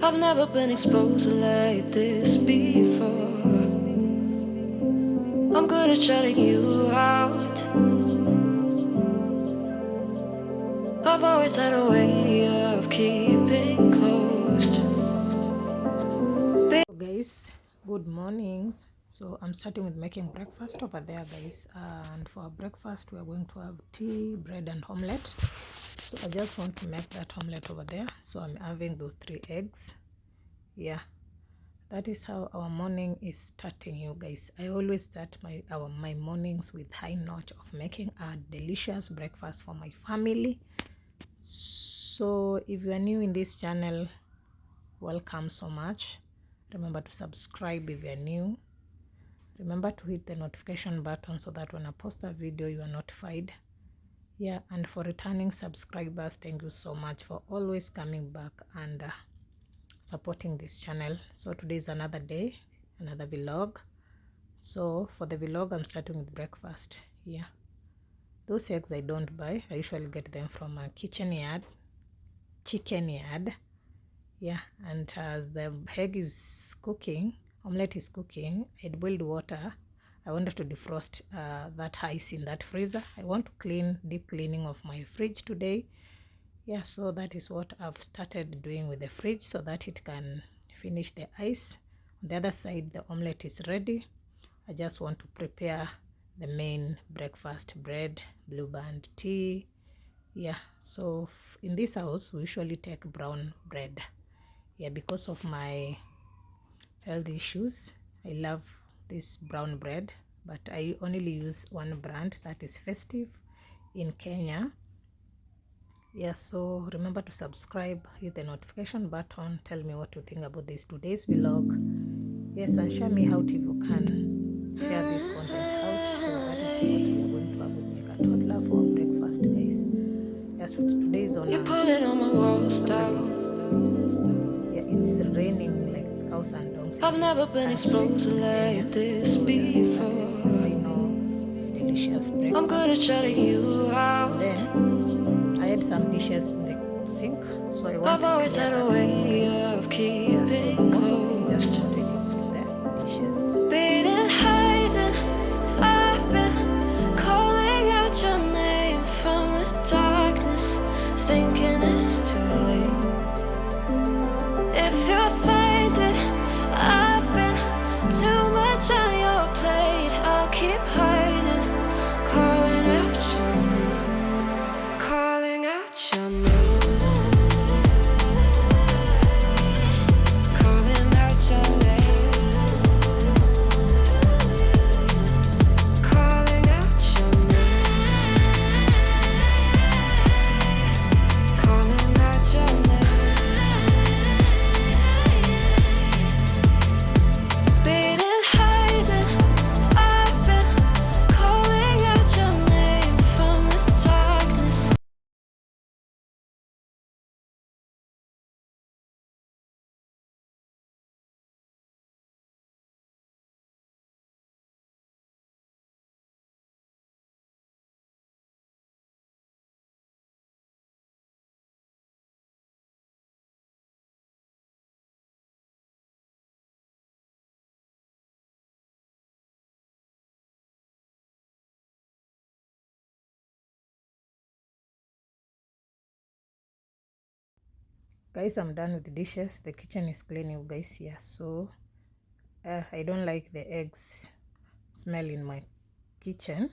I've never been exposed like this before. I'm good at shutting you out. I've always had a way of keeping closed. Guys, good mornings. So I'm starting with making breakfast over there, guys, and for our breakfast we are going to have tea, bread and omelette. So I just want to make that omelette over there, so I'm having those 3 eggs. Yeah, that is how our morning is starting, you guys. I always start my mornings with high notch of making a delicious breakfast for my family. So if you are new in this channel, welcome so much. Remember to subscribe if you're new. Remember to hit the notification button so that when I post a video you are notified. Yeah, and for returning subscribers, thank you so much for always coming back and supporting this channel. So today is another day, another vlog. So for the vlog I'm starting with breakfast. Yeah, those eggs I don't buy. I usually get them from a chicken yard. Yeah, and as the egg is cooking, omelette is cooking, I'd boiled water. I wanted to defrost that ice in that freezer. I want to clean, deep cleaning of my fridge today. Yeah, so that is what I've started doing with the fridge so that it can finish the ice. On the other side, the omelette is ready. I just want to prepare the main breakfast: bread, blue band tea. Yeah, so in this house we usually take brown bread. Yeah, because of my health issues I love this brown bread, but I only use one brand, that is Festive in Kenya. Yeah, so remember to subscribe, hit the notification button, tell me what you think about this today's vlog. Yes, and share me out if you can share this content out. So that is what we are going to have with Mega Toddler for breakfast, guys. Yes, so today is on You're pulling on my walls Saturday. down. Yeah, it's raining like cows and dogs I've in never this been country, exposed in like Kenya. this So yes, that is the before. final delicious I'm good at breakfast. shutting you And out. then I had some dishes in the sink, so I want I've to always clear had a that sink, way guys. of Yeah, so the keeping more talking, just closed. what I did to the dishes. Beating, hiding, I've been calling out your name from the darkness, thinking it's too late. If you're finding I've been too much on your plate, I'll keep hiding, calling out your name, calling out your name, calling out your name, calling out your name, calling out your name. Beating, hiding, I've been calling out your name from the darkness. Guys, I'm done with the dishes. The kitchen is clean, you guys. Yeah, so I don't like the eggs smell in my kitchen,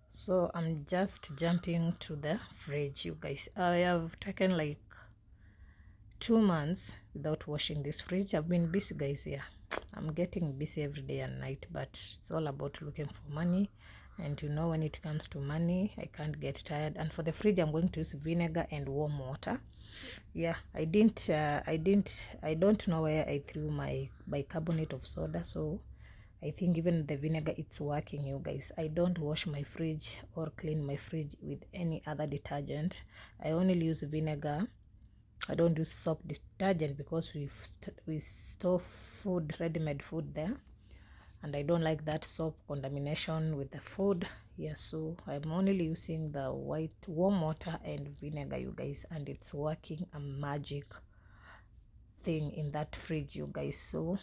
so I'm just jumping to the fridge, you guys. I have taken like 2 months without washing this fridge. I've been busy, guys. Yeah, I'm getting busy every day and night, but it's all about looking for money. And you know, when it comes to money, I can't get tired. And for the fridge, I'm going to use vinegar and warm water. Yeah, I don't know where I threw my bicarbonate of soda, so I think even the vinegar, it's working, you guys. I don't wash my fridge or clean my fridge with any other detergent. I only use vinegar. I don't use soap detergent because we store food, ready-made food there, and I don't like that soap contamination with the food. Yeah, so I'm only using the white warm water and vinegar, you guys, and it's working a magic. thing in that fridge, you guys. So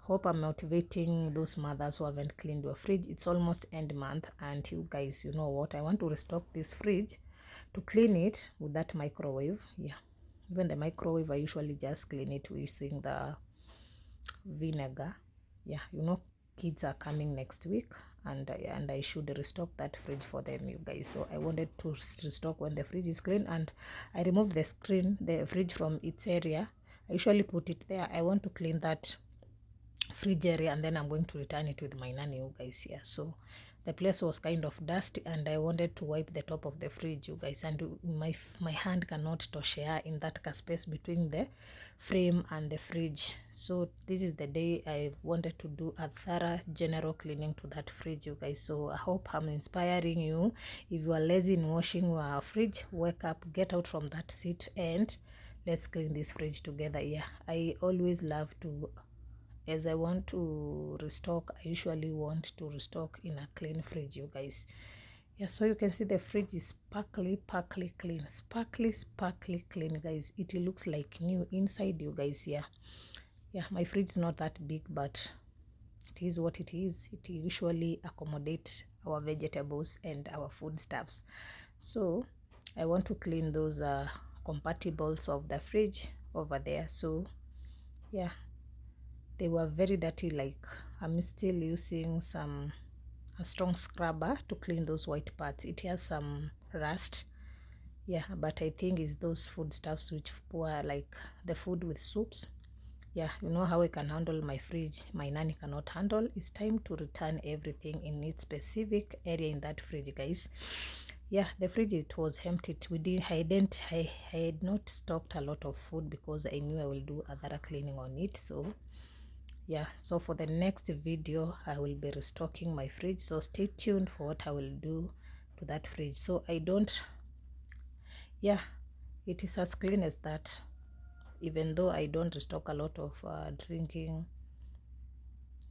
hope I'm motivating those mothers who haven't cleaned your fridge. It's almost end month, and you guys, you know what, I want to restock this fridge to clean it with that microwave. Yeah, even the microwave, I usually just clean it using the vinegar. Yeah, you know, kids are coming next week, and I should restock that fridge for them, you guys. So I wanted to restock when the fridge is clean, and I removed the fridge from its area. I usually put it there. I want to clean that fridge area, and then I'm going to return it with my nanny, you guys. Yeah, so the place was kind of dusty, and I wanted to wipe the top of the fridge, you guys, and my hand cannot touch air in that space between the frame and the fridge. So this is the day I wanted to do a thorough general cleaning to that fridge, you guys. So I hope I'm inspiring you. If you are lazy in washing your fridge, wake up, get out from that seat, and let's clean this fridge together. Yeah, I always love to, as I want to restock, I usually want to restock in a clean fridge, you guys. Yeah, so you can see the fridge is sparkly clean, sparkly clean, guys. It looks like new inside, you guys. Yeah, my fridge is not that big, but it is what it is. It usually accommodates our vegetables and our foodstuffs. So I want to clean those compatibles of the fridge over there. So yeah, they were very dirty. Like, I'm still using a strong scrubber to clean those white parts. It has some rust. Yeah, but I think it's those foodstuffs which were like the food with soups. Yeah, you know how I can handle my fridge, my nanny cannot handle. It's time to return everything in its specific area in that fridge, guys. Yeah, the fridge, it was empty. I had not stocked a lot of food because I knew I will do other cleaning on it. So yeah, so for the next video I will be restocking my fridge, so stay tuned for what I will do to that fridge. So I don't, yeah, it is as clean as that, even though I don't restock a lot of drinking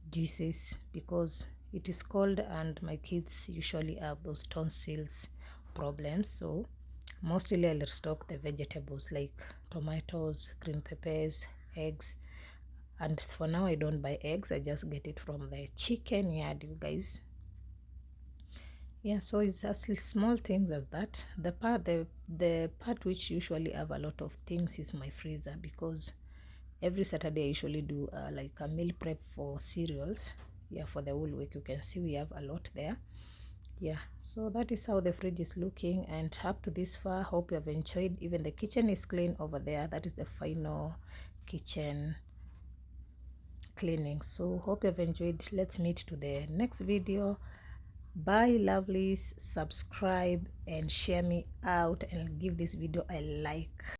juices because it is cold and my kids usually have those tonsils problems. So mostly I'll restock the vegetables like tomatoes, green peppers, eggs. And for now I don't buy eggs, I just get it from the chicken yard, you guys. Yeah, so it's as small things as that. The part which usually have a lot of things is my freezer, because every Saturday I usually do like a meal prep for cereals. Yeah, for the whole week. You can see we have a lot there. Yeah, so that is how the fridge is looking, and up to this far, hope you have enjoyed. Even the kitchen is clean over there. That is the final kitchen cleaning. So hope you have enjoyed. Let's meet to the next video. Bye lovelies, subscribe and share me out and give this video a like.